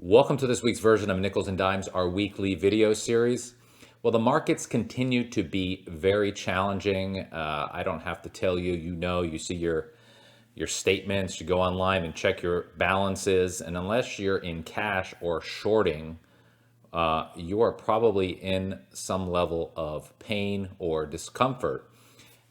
Welcome to this week's version of Nichols and Dimes, our weekly video series. Well, the markets continue to be very challenging. I don't have to tell you, you see your statements, you go online and check your balances, and unless you're in cash or shorting, you are probably in some level of pain or discomfort.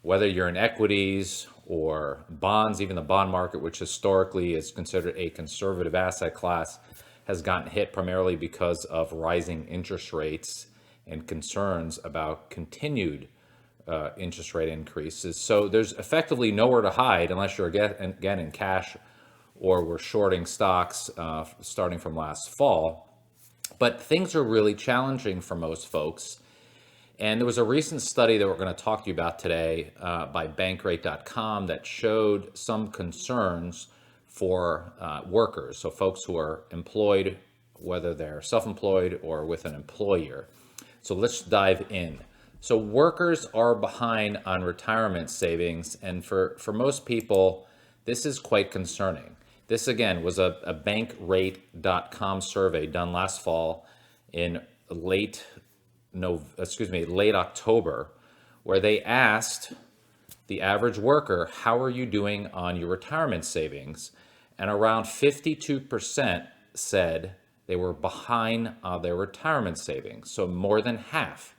Whether you're in equities or bonds, even the bond market, which historically is considered a conservative asset class, has gotten hit primarily because of rising interest rates and concerns about continued interest rate increases. So there's effectively nowhere to hide unless you're again in cash or we're shorting stocks starting from last fall. But things are really challenging for most folks. And there was a recent study that we're going to talk to you about today by bankrate.com that showed some concerns for workers, so folks who are employed, whether they're self-employed or with an employer. So let's dive in. So workers are behind on retirement savings, and for most people, this is quite concerning. This again was a bankrate.com survey done last fall in late October, where they asked the average worker, how are you doing on your retirement savings? And around 52% said they were behind on their retirement savings, so more than half.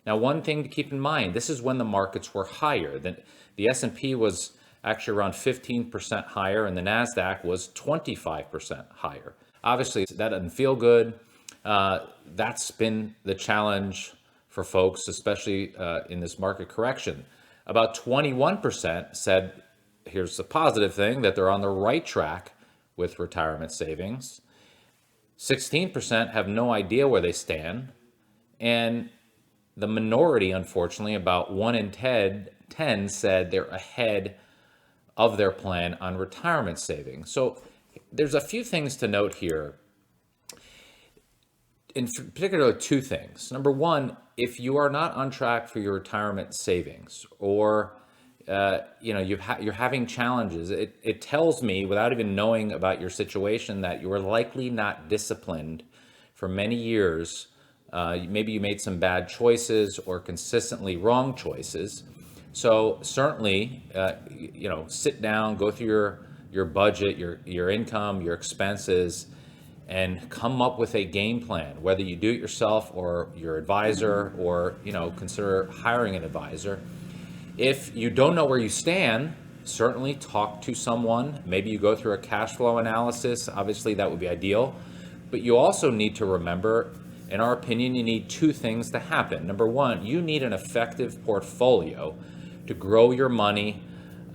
Now, one thing to keep in mind, this is when the markets were higher. The S&P was actually around 15% higher, and the NASDAQ was 25% higher. Obviously, that doesn't feel good. That's been the challenge for folks, especially in this market correction. About 21% said, here's the positive thing, that they're on the right track with retirement savings. 16% have no idea where they stand. And the minority, unfortunately, about 1 in 10 said they're ahead of their plan on retirement savings. So there's a few things to note here. In particular, two things. Number one, if you are not on track for your retirement savings, or you're having challenges, it tells me, without even knowing about your situation, that you were likely not disciplined for many years. Maybe you made some bad choices or consistently wrong choices. So certainly, sit down, go through your budget, your income, your expenses, and come up with a game plan, whether you do it yourself or your advisor, or consider hiring an advisor. If you don't know where you stand, certainly talk to someone. Maybe you go through a cash flow analysis. Obviously, that would be ideal. But you also need to remember, in our opinion, you need two things to happen. Number one, you need an effective portfolio to grow your money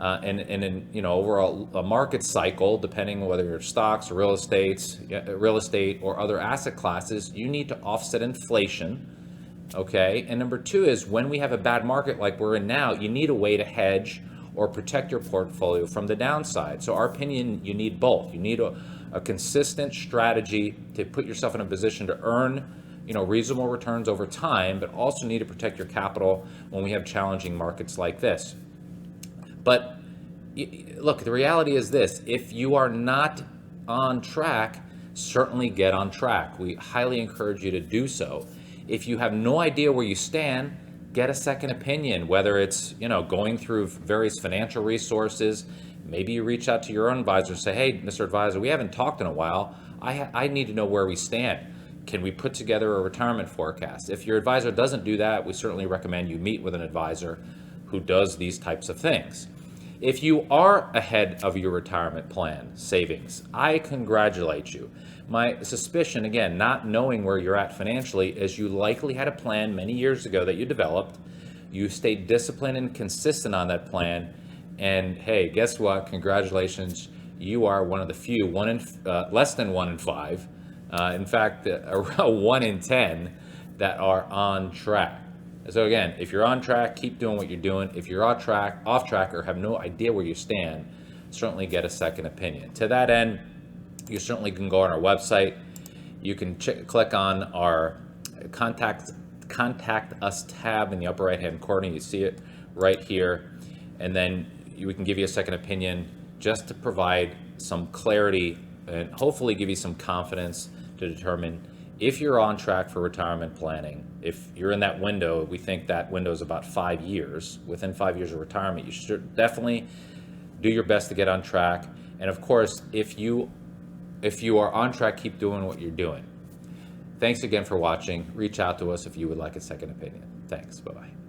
and over a market cycle, depending on whether you're stocks or real estate or other asset classes, you need to offset inflation. Okay. And number two is, when we have a bad market like we're in now, you need a way to hedge or protect your portfolio from the downside. So our opinion, you need both. You need a consistent strategy to put yourself in a position to earn reasonable returns over time, but also need to protect your capital when we have challenging markets like this. But look, the reality is this: if you are not on track, certainly get on track. We highly encourage you to do so. If you have no idea where you stand, get a second opinion, whether it's going through various financial resources. Maybe you reach out to your own advisor and say, hey, Mr. Advisor, we haven't talked in a while. I need to know where we stand. Can we put together a retirement forecast? If your advisor doesn't do that, we certainly recommend you meet with an advisor who does these types of things. If you are ahead of your retirement plan savings, I congratulate you. My suspicion, again, not knowing where you're at financially, is you likely had a plan many years ago that you developed. You stayed disciplined and consistent on that plan. And hey, guess what? Congratulations. You are one of the few, less than 1 in 5. In fact, around 1 in 10 that are on track. So again, if you're on track, keep doing what you're doing. If you're off track, or have no idea where you stand, certainly get a second opinion. To that end, you certainly can go on our website. You can click on our contact us tab in the upper right hand corner. You see it right here, and then we can give you a second opinion just to provide some clarity and hopefully give you some confidence to determine if you're on track for retirement planning. If you're in that window, we think that window is about 5 years. Within 5 years of retirement, you should definitely do your best to get on track. And of course, if you are on track, keep doing what you're doing. Thanks again for watching. Reach out to us if you would like a second opinion. Thanks. Bye-bye.